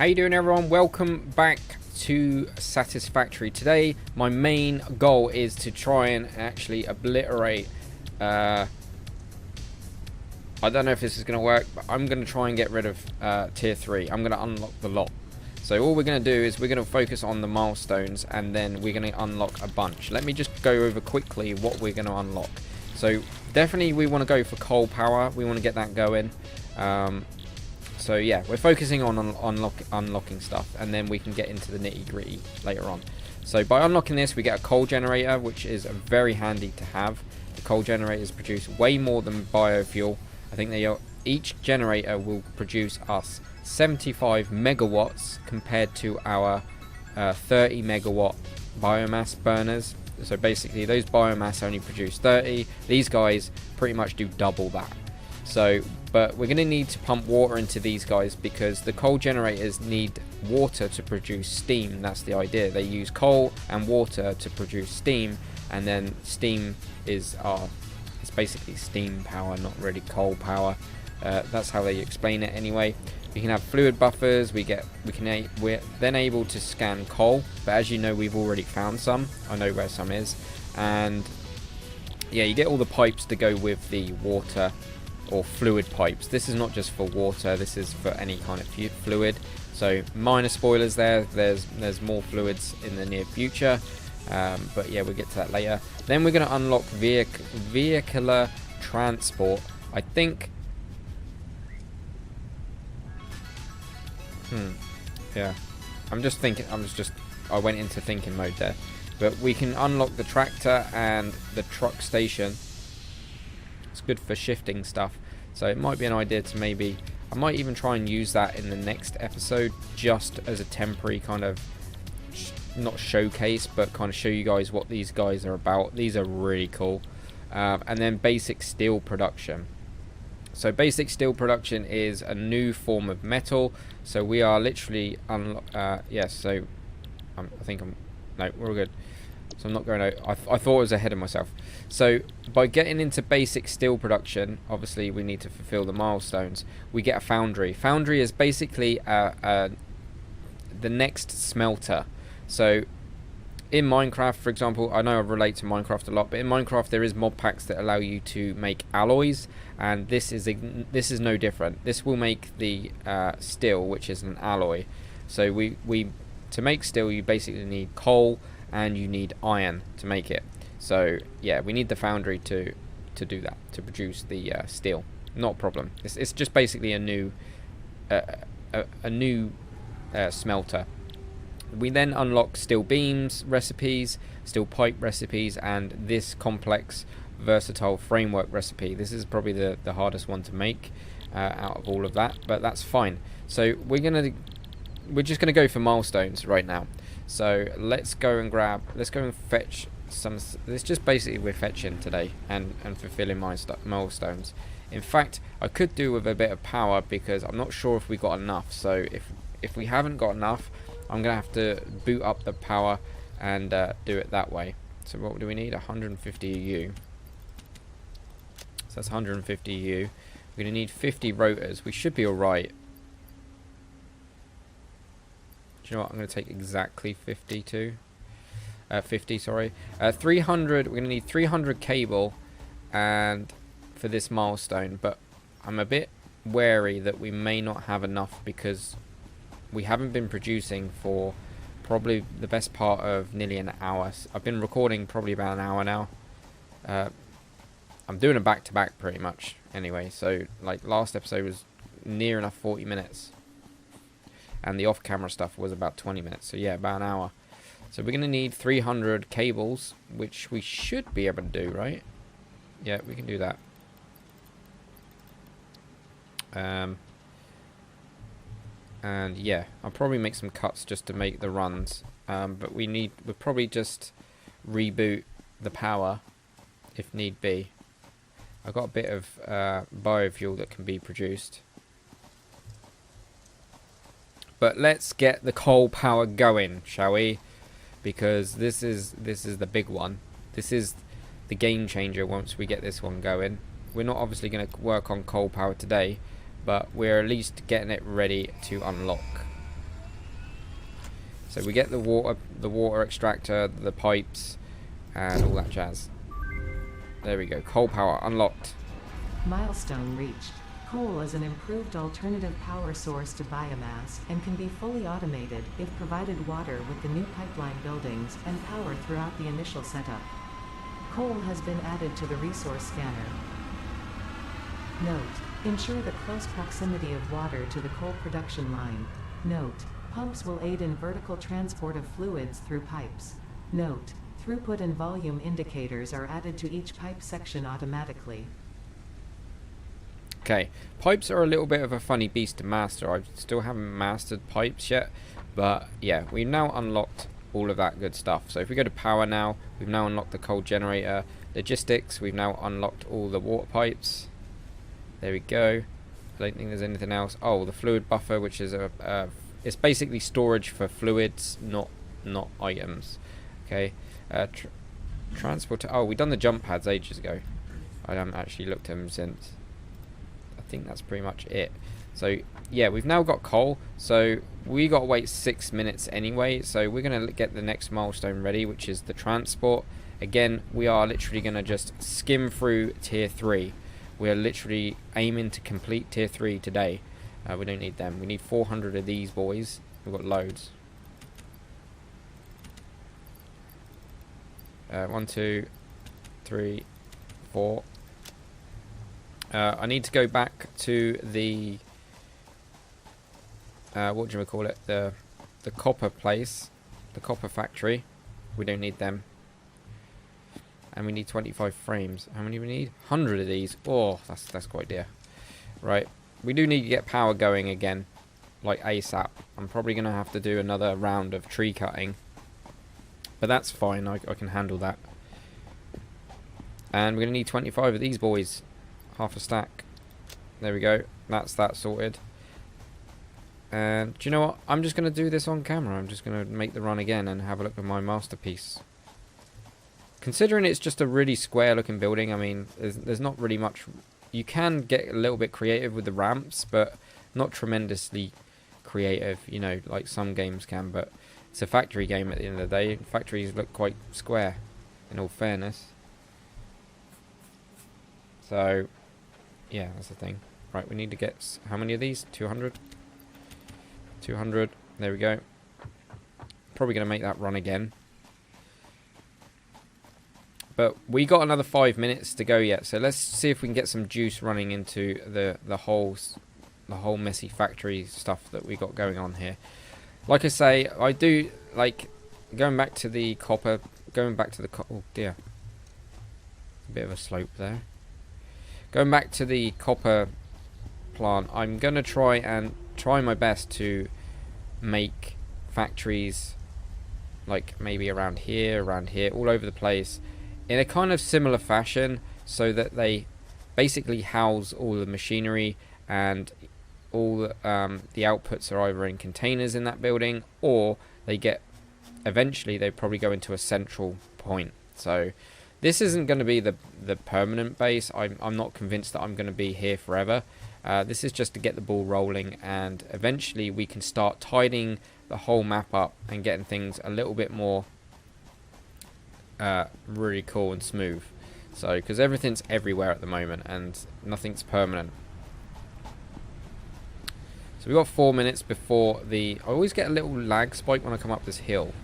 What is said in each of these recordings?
How you doing, everyone? Welcome back to Satisfactory. Today my main goal is to try and actually obliterate I don't know if this is going to work, but I'm going to try and get rid of tier 3. I'm going to unlock the lot. So all we're going to do is we're going to focus on the milestones, and then we're going to unlock a bunch. Let me just go over quickly what we're going to unlock. So definitely we want to go for coal power. We want to get that going. So yeah, we're focusing on unlocking stuff, and then we can get into the nitty gritty later on. So by unlocking this, we get a coal generator, which is very handy to have. The coal generators produce way more than biofuel. I think each generator will produce us 75 megawatts compared to our 30 megawatt biomass burners. So basically those biomass only produce 30. These guys pretty much do double that. So, but we're going to need to pump water into these guys because the coal generators need water to produce steam. That's the idea. They use coal and water to produce steam, and then steam is it's basically steam power, not really coal power. That's how they explain it anyway. We can have fluid buffers. We're then able to scan coal, but as you know, we've already found some. I know where some is, and yeah, you get all the pipes to go with the water or fluid pipes. This is not just for water, this is for any kind of fluid. So minor spoilers there, there's more fluids in the near future, but yeah, we'll get to that later. Then we're going to unlock vehicular transport. I think yeah, I went into thinking mode there. But we can unlock the tractor and the truck station. It's good for shifting stuff, so it might be an idea to I might even try and use that in the next episode, just as a temporary kind of not showcase, but kind of show you guys what these guys are about. These are really cool. And then basic steel production. So basic steel production is a new form of metal. So we are literally yes. So no, we're all good. So I'm not going out. I thought I was ahead of myself. So by getting into basic steel production, obviously we need to fulfill the milestones. We get a foundry. Foundry is basically the next smelter. So in Minecraft, for example, I know I relate to Minecraft a lot, but in Minecraft there is mod packs that allow you to make alloys, and this is no different. This will make the steel, which is an alloy. So to make steel, you basically need coal and you need iron to make it. So yeah, we need the foundry to do that, to produce the steel. Not a problem. It's just basically a new smelter. We then unlock steel beams recipes, steel pipe recipes, and this complex versatile framework recipe. This is probably the hardest one to make out of all of that, but that's fine. So we're just gonna go for milestones right now. So let's go and fetch some. It's just basically we're fetching today and fulfilling milestones. In fact, I could do with a bit of power because I'm not sure if we got enough. So if we haven't got enough, I'm gonna have to boot up the power and do it that way. So what do we need? 150 EU. So that's 150 EU. We're gonna need 50 rotors. We should be all right. You know what, I'm going to take exactly 50 sorry. 300, we're going to need 300 cable and for this milestone, but I'm a bit wary that we may not have enough because we haven't been producing for probably the best part of nearly an hour. I've been recording probably about an hour now. I'm doing a back-to-back pretty much anyway, so like last episode was near enough 40 minutes. And the off-camera stuff was about 20 minutes. So yeah, about an hour. So we're going to need 300 cables, which we should be able to do, right? Yeah, we can do that. And yeah, I'll probably make some cuts just to make the runs. But we'll probably just reboot the power if need be. I've got a bit of biofuel that can be produced. But let's get the coal power going, shall we? Because this is the big one. This is the game changer once we get this one going. We're not obviously going to work on coal power today, but we're at least getting it ready to unlock. So we get the water extractor, the pipes, and all that jazz. There we go. Coal power unlocked. Milestone reached. Coal is an improved alternative power source to biomass and can be fully automated if provided water with the new pipeline buildings and power throughout the initial setup. Coal has been added to the resource scanner. Note: ensure the close proximity of water to the coal production line. Note: pumps will aid in vertical transport of fluids through pipes. Note: throughput and volume indicators are added to each pipe section automatically. Okay, pipes are a little bit of a funny beast to master. I still haven't mastered pipes yet, but yeah, we've now unlocked all of that good stuff. So if we go to power now, we've now unlocked the coal generator. Logistics, we've now unlocked all the water pipes. There we go. I don't think there's anything else. Oh, the fluid buffer, which is it's basically storage for fluids, not items. Okay, transport. Oh, we've done the jump pads ages ago. I haven't actually looked at them since. I think that's pretty much it. So yeah, we've now got coal, so we got to wait 6 minutes anyway. So we're going to get the next milestone ready, which is the transport. Again, we are literally going to just skim through tier 3. We are literally aiming to complete tier 3 today. We don't need them. We need 400 of these boys. We've got loads. 1, 2, 3, 4. I need to go back to the what do you call it? The copper place, the copper factory. We don't need them. And we need 25 frames. How many do we need? 100 of these. Oh, that's quite dear. Right, we do need to get power going again, like ASAP. I'm probably gonna have to do another round of tree cutting, but that's fine. I can handle that. And we're gonna need 25 of these boys. Half a stack. There we go. That's that sorted. And do you know what? I'm just going to do this on camera. I'm just going to make the run again and have a look at my masterpiece. Considering it's just a really square looking building, I mean, there's not really much. You can get a little bit creative with the ramps, but not tremendously creative, you know, like some games can. But it's a factory game at the end of the day. Factories look quite square, in all fairness. So yeah, that's the thing. Right, we need to get how many of these? 200. 200. There we go. Probably going to make that run again. But we got another 5 minutes to go yet, so let's see if we can get some juice running into the whole messy factory stuff that we got going on here. Like I say, I do like going back to the copper. Oh dear, a bit of a slope there. Going back to the copper plant, I'm going to try my best to make factories like maybe around here, all over the place, in a kind of similar fashion, so that they basically house all the machinery and all the outputs are either in containers in that building, or eventually they probably go into a central point. So this isn't going to be the permanent base. I'm not convinced that I'm going to be here forever. This is just to get the ball rolling, and eventually we can start tidying the whole map up and getting things a little bit more really cool and smooth. So, because everything's everywhere at the moment and nothing's permanent. So we've got 4 minutes before I always get a little lag spike when I come up this hill.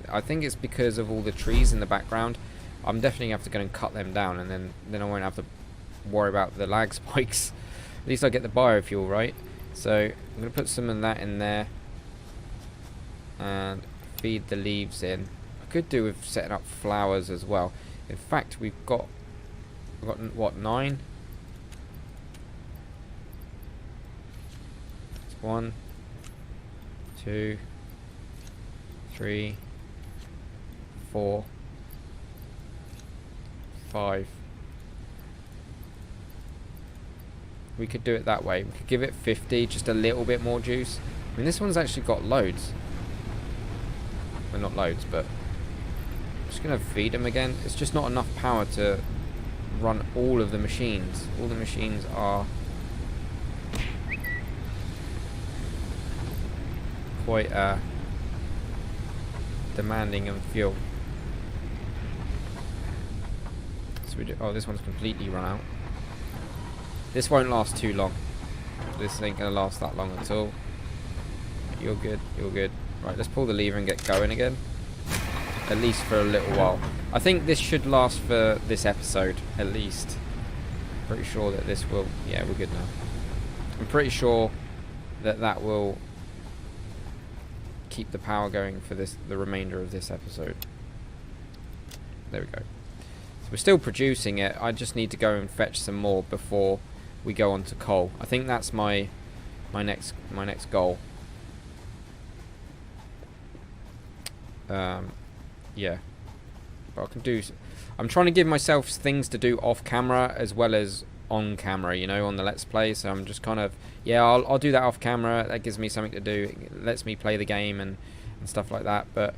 I think it's because of all the trees in the background. I'm definitely going to have to go and cut them down, and then I won't have to worry about the lag spikes. At least I get the biofuel, right? So I'm going to put some of that in there and feed the leaves in. I could do with setting up flowers as well. In fact, we've got what, 9? It's 1, 2, 3, 4, 5. We could do it that way. We could give it 50, just a little bit more juice. I mean, this one's actually got loads. Well, not loads, but I'm just going to feed them again. It's just not enough power to run all of the machines. All the machines are quite demanding on fuel. So we do, oh, this one's completely run out. This won't last too long. This ain't gonna last that long at all. You're good, you're good. Right, let's pull the lever and get going again. At least for a little while. I think this should last for this episode, at least. Pretty sure that this will... Yeah, we're good now. I'm pretty sure that that will keep the power going for this, the remainder of this episode. There we go. So we're still producing it. I just need to go and fetch some more before we go on to coal. I think that's my next goal. Yeah, but I can do. I'm trying to give myself things to do off camera as well as on camera. You know, on the Let's Play. So I'm just kind of, yeah, I'll do that off camera. That gives me something to do. It lets me play the game and stuff like that. But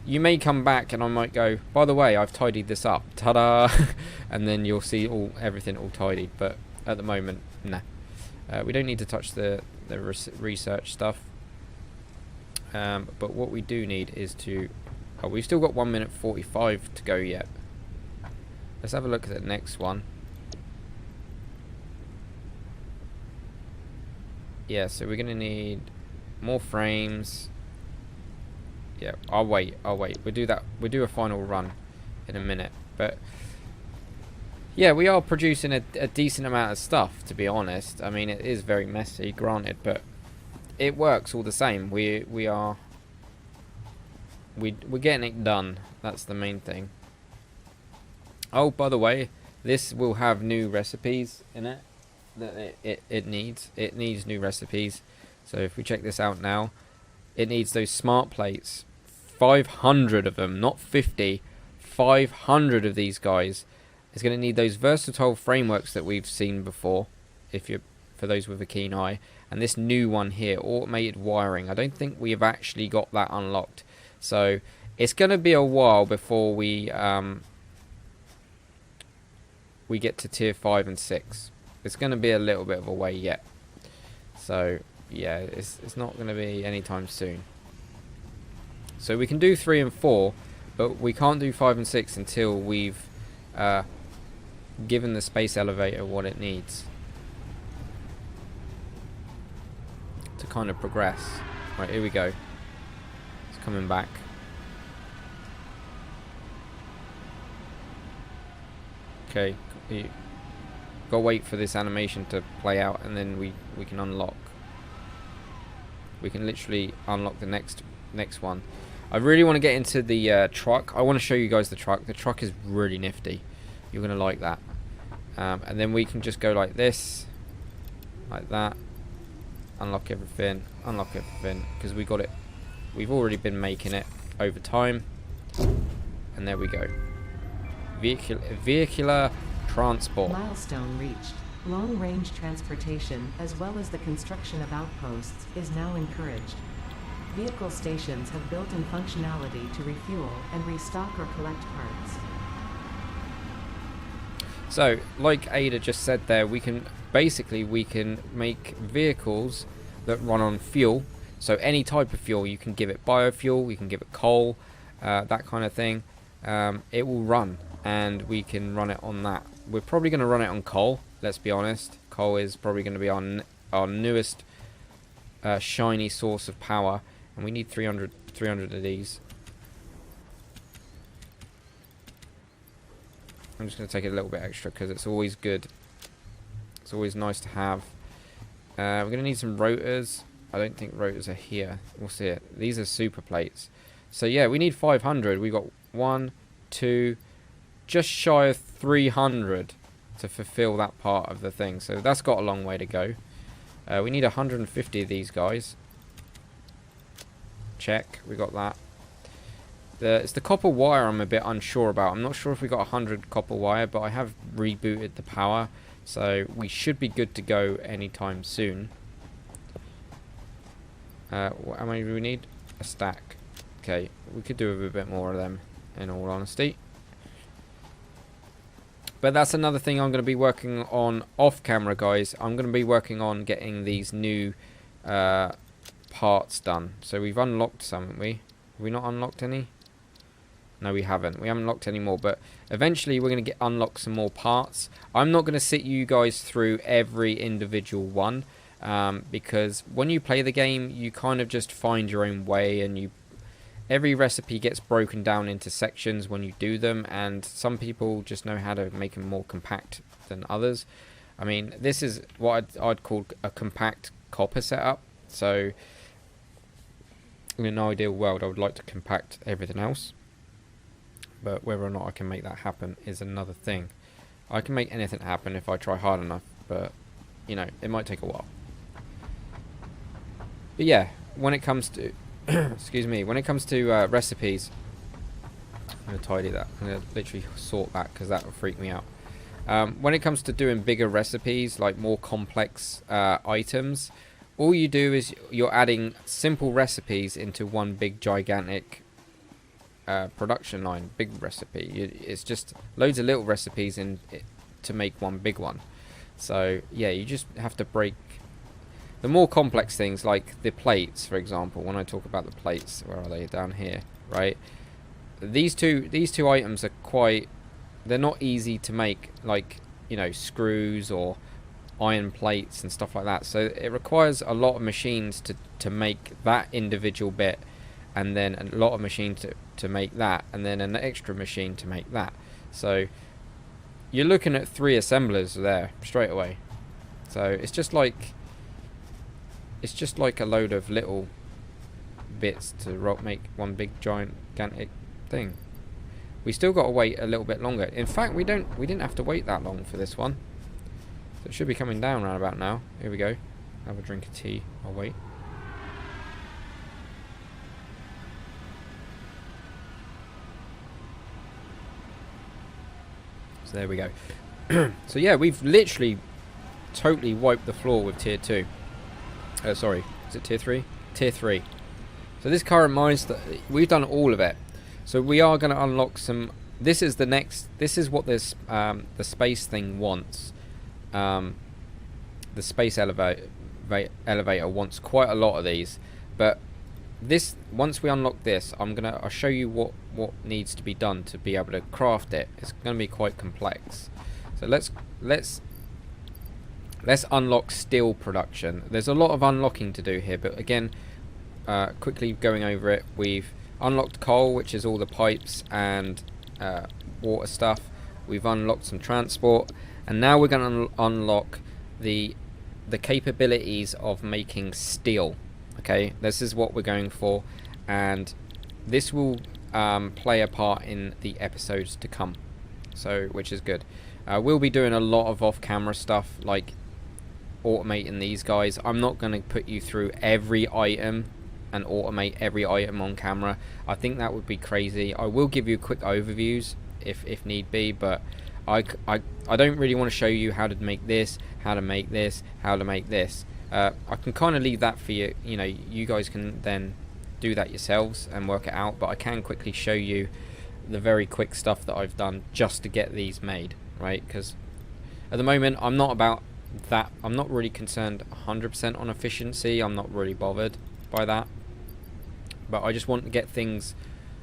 you may come back and I might go, by the way, I've tidied this up. Ta-da! And then you'll see everything all tidied. But at the moment, nah. We don't need to touch the research stuff. But what we do need is to... Oh, we've still got 1 minute 45 to go yet. Let's have a look at the next one. Yeah, so we're going to need more frames. Yeah, I'll wait. We'll do that. We'll do a final run in a minute. But yeah, we are producing a decent amount of stuff, to be honest. I mean, it is very messy, granted, but it works all the same. We're getting it done. That's the main thing. Oh, by the way, this will have new recipes in it that it needs. It needs new recipes. So if we check this out now, it needs those smart plates. 500 of them, not 50. 500 of these guys. It's going to need those versatile frameworks that we've seen before, for those with a keen eye. And this new one here, automated wiring. I don't think we have actually got that unlocked. So it's going to be a while before we get to tier 5 and 6. It's going to be a little bit of a way yet. So yeah, it's not going to be anytime soon. So we can do 3 and 4, but we can't do 5 and 6 until we've given the space elevator what it needs to kind of progress. Right, here we go. It's coming back. Okay, gotta wait for this animation to play out, and then we can unlock. We can literally unlock the next one. I really want to get into the truck. I want to show you guys the truck. The truck is really nifty. You're gonna like that. And then we can just go like this, like that. Unlock everything, because we got it. We've already been making it over time, and there we go. Vehicular transport. Milestone reached. Long-range transportation, as well as the construction of outposts, is now encouraged. Vehicle stations have built-in functionality to refuel and restock or collect parts. So, like Ada just said there, we can make vehicles that run on fuel. So any type of fuel, you can give it biofuel, you can give it coal, that kind of thing. It will run, and we can run it on that. We're probably going to run it on coal, let's be honest. Coal is probably going to be our newest shiny source of power, and we need 300 of these. I'm just going to take it a little bit extra because it's always good. It's always nice to have. We're going to need some rotors. I don't think rotors are here. We'll see it. These are super plates. So yeah, we need 500. We've got 1, 2, just shy of 300 to fulfill that part of the thing. So that's got a long way to go. We need 150 of these guys. Check. We got that. It's the copper wire I'm a bit unsure about. I'm not sure if we got 100 copper wire, but I have rebooted the power, so we should be good to go anytime soon. How many do we need? A stack. Okay, we could do with a bit more of them, in all honesty. But that's another thing I'm going to be working on off camera, guys. I'm going to be working on getting these new parts done. So we've unlocked some, haven't we? Have we not unlocked any? No, we haven't. We haven't unlocked any more, but eventually we're going to unlock some more parts. I'm not going to sit you guys through every individual one, because when you play the game, you kind of just find your own way, and every recipe gets broken down into sections when you do them, and some people just know how to make them more compact than others. I mean, this is what I'd call a compact copper setup. So in an ideal world, I would like to compact everything else, but whether or not I can make that happen is another thing. I can make anything happen if I try hard enough, but you know, it might take a while. But yeah, when it comes to excuse me, when it comes to recipes, I'm going to tidy that. I'm going to literally sort that because that will freak me out. When it comes to doing bigger recipes, like more complex items, all you do is you're adding simple recipes into one big gigantic production line, big recipe. It's just loads of little recipes to make one big one. So yeah, you just have to break the more complex things, like the plates, for example. When I talk about the plates, where are they? Down here, right? These two items are they're not easy to make, like, you know, screws or iron plates and stuff like that. So it requires a lot of machines to make that individual bit, and then a lot of machines to make that, and then an extra machine to make that. So you're looking at 3 assemblers there straight away. So it's just like a load of little bits to make one big gigantic thing. We still got to wait a little bit longer. In fact, we didn't have to wait that long for this one. So it should be coming down right about now. Here we go. Have a drink of tea. I'll wait. So there we go. So yeah, we've literally totally wiped the floor with tier 2. Sorry, is it tier 3? Tier 3. So this current mine, we've done all of it. So we are going to unlock some. This is what this the space thing wants. The space elevator wants quite a lot of these, but once we unlock this, I'll show you what needs to be done to be able to craft it. It's going to be quite complex. So let's unlock steel production. There's a lot of unlocking to do here, but again, quickly going over it, we've unlocked coal, which is all the pipes and water stuff. We've unlocked some transport, and now we're going to unlock the capabilities of making steel. Okay, this is what we're going for, and this will play a part in the episodes to come, so which is good. We'll be doing a lot of off-camera stuff, like automating these guys. I'm not going to put you through every item and automate every item on camera. I think that would be crazy. I will give you quick overviews if need be, but I don't really want to show you how to make this, how to make this, how to make this. I can kind of leave that for you. You know, you guys can then do that yourselves and work it out, but I can quickly show you the very quick stuff that I've done just to get these made, right? Because at the moment I'm not about that. I'm not really concerned 100% on efficiency. I'm not really bothered by that, but I just want to get things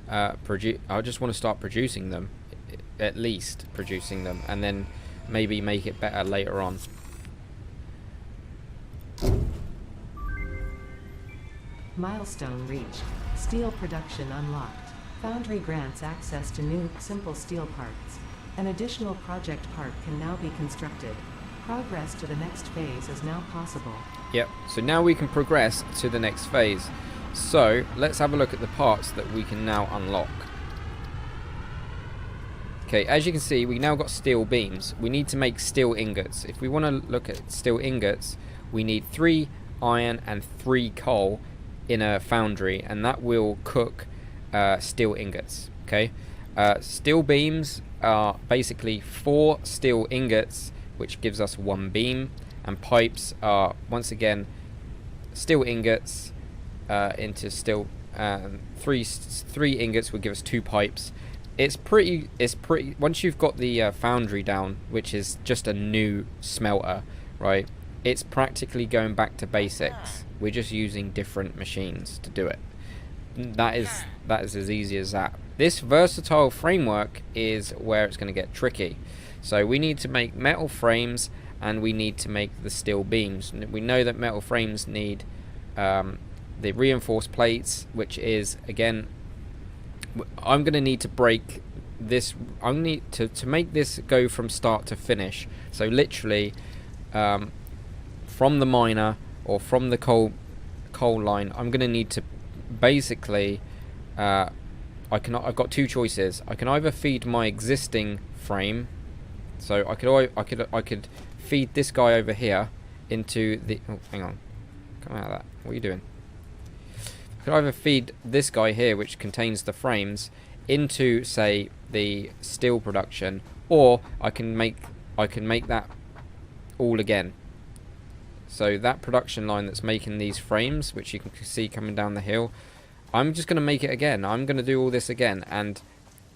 I just want to start producing them, at least producing them, and then maybe make it better later on. Milestone reached. Steel production unlocked. Foundry grants access to new, simple steel parts. An additional project part can now be constructed. Progress to the next phase is now possible. Yep, so now we can progress to the next phase. So let's have a look at the parts that we can now unlock. Okay, as you can see, we now got steel beams. We need to make steel ingots. If we want to look at steel ingots, we need 3 iron and 3 coal in a foundry, and that will cook steel ingots. Okay, steel beams are basically 4 steel ingots, which gives us 1 beam, and pipes are once again steel ingots into steel. 3 ingots would give us 2 pipes. It's pretty. Once you've got the foundry down, which is just a new smelter, right? It's practically going back to basics. We're just using different machines to do it. that is as easy as that. This versatile framework is where it's going to get tricky. So we need to make metal frames, and we need to make the steel beams. We know that metal frames need the reinforced plates, which is, again, I'm going to need to break this. I need to make this go from start to finish. So literally from the miner or from the coal line, I'm going to need to basically I've got two choices. I can either feed my existing frame, so I could feed this guy over here into the, oh, hang on, come out of that, what are you doing? I could either feed this guy here, which contains the frames, into, say, the steel production, or I can make that all again. So that production line that's making these frames, which you can see coming down the hill, I'm just going to make it again. I'm going to do all this again and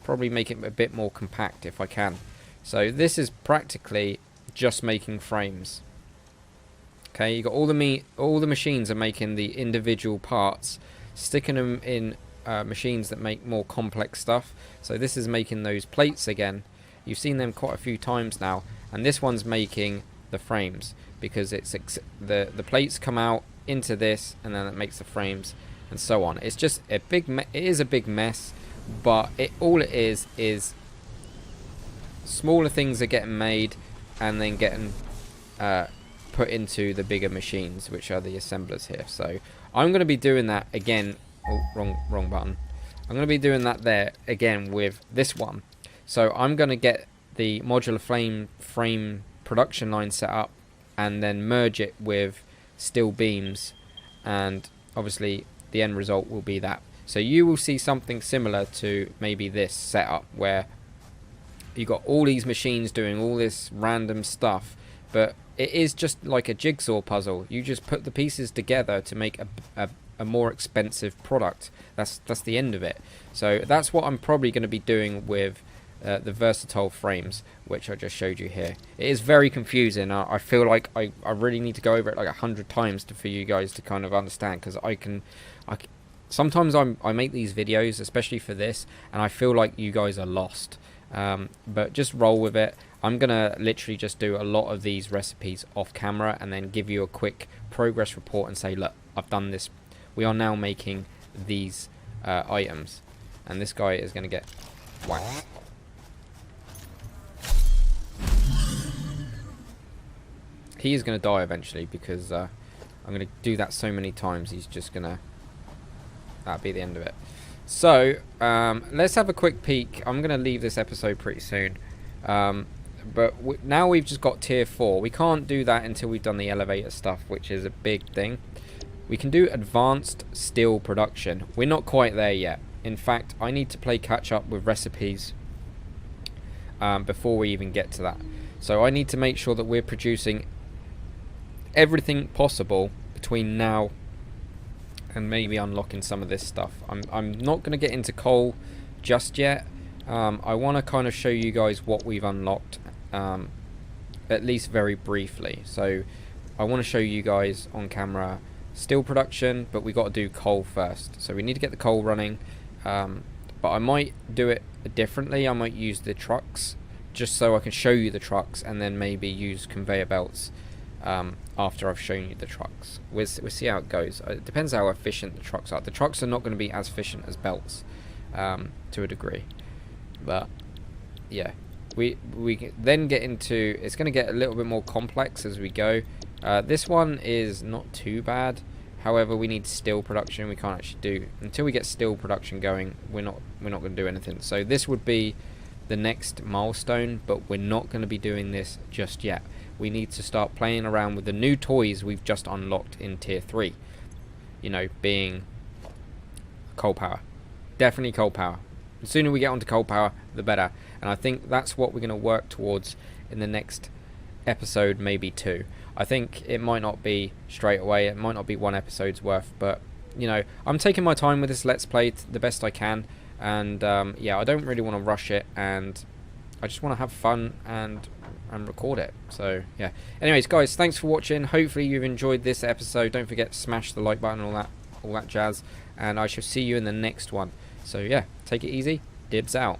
probably make it a bit more compact if I can. So this is practically just making frames. Okay, you got all the machines are making the individual parts, sticking them in machines that make more complex stuff. So this is making those plates again. You've seen them quite a few times now, and this one's making the frames, because it's the plates come out into this, and then it makes the frames, and so on. It's just a big it is a big mess, but all it is smaller things are getting made and then getting put into the bigger machines, which are the assemblers here. So I'm going to be doing that again. Oh, wrong button. I'm going to be doing that there again with this one. So I'm going to get the modular frame production line set up and then merge it with steel beams, and obviously the end result will be that. So you will see something similar to maybe this setup, where you got all these machines doing all this random stuff, but it is just like a jigsaw puzzle. You just put the pieces together to make a more expensive product. That's the end of it. So that's what I'm probably going to be doing with the versatile frames, which I just showed you here. It is very confusing. I feel like I really need to go over it like 100 times for you guys to kind of understand, because sometimes I make these videos, especially for this, and I feel like you guys are lost. But just roll with it. I'm gonna literally just do a lot of these recipes off camera and then give you a quick progress report and say, look, I've done this. We are now making these items, and this guy is gonna get whacked. He is gonna die eventually, because I'm gonna do that so many times. He's just gonna, that'll be the end of it. So let's have a quick peek. I'm going to leave this episode pretty soon, but now we've just got tier 4. We can't do that until we've done the elevator stuff, which is a big thing. We can do advanced steel production. We're not quite there yet. In fact, I need to play catch up with recipes before we even get to that. So I need to make sure that we're producing everything possible between now and maybe unlocking some of this stuff. I'm not going to get into coal just yet. I want to kind of show you guys what we've unlocked, at least very briefly. So I want to show you guys on camera steel production, but we got to do coal first. So we need to get the coal running, but I might do it differently. I might use the trucks just so I can show you the trucks, and then maybe use conveyor belts after I've shown you the trucks. We'll see how it goes. It depends how efficient the trucks are. The trucks are not going to be as efficient as belts to a degree, but yeah, we then get into, it's going to get a little bit more complex as we go. This one is not too bad. However, we need steel production. We can't actually do, until we get steel production going, we're not going to do anything. So this would be the next milestone, but we're not going to be doing this just yet. We need to start playing around with the new toys we've just unlocked in tier 3. You know, being coal power. Definitely coal power. The sooner we get onto coal power, the better. And I think that's what we're going to work towards in the next episode, maybe 2. I think it might not be straight away. It might not be 1 episode's worth. But, you know, I'm taking my time with this Let's Play the best I can. And, yeah, I don't really want to rush it. And I just want to have fun and record it. So yeah, anyways guys, thanks for watching. Hopefully you've enjoyed this episode. Don't forget to smash the like button and all that all that jazz, and I shall see you in the next one. So yeah, take it easy. Dibs out.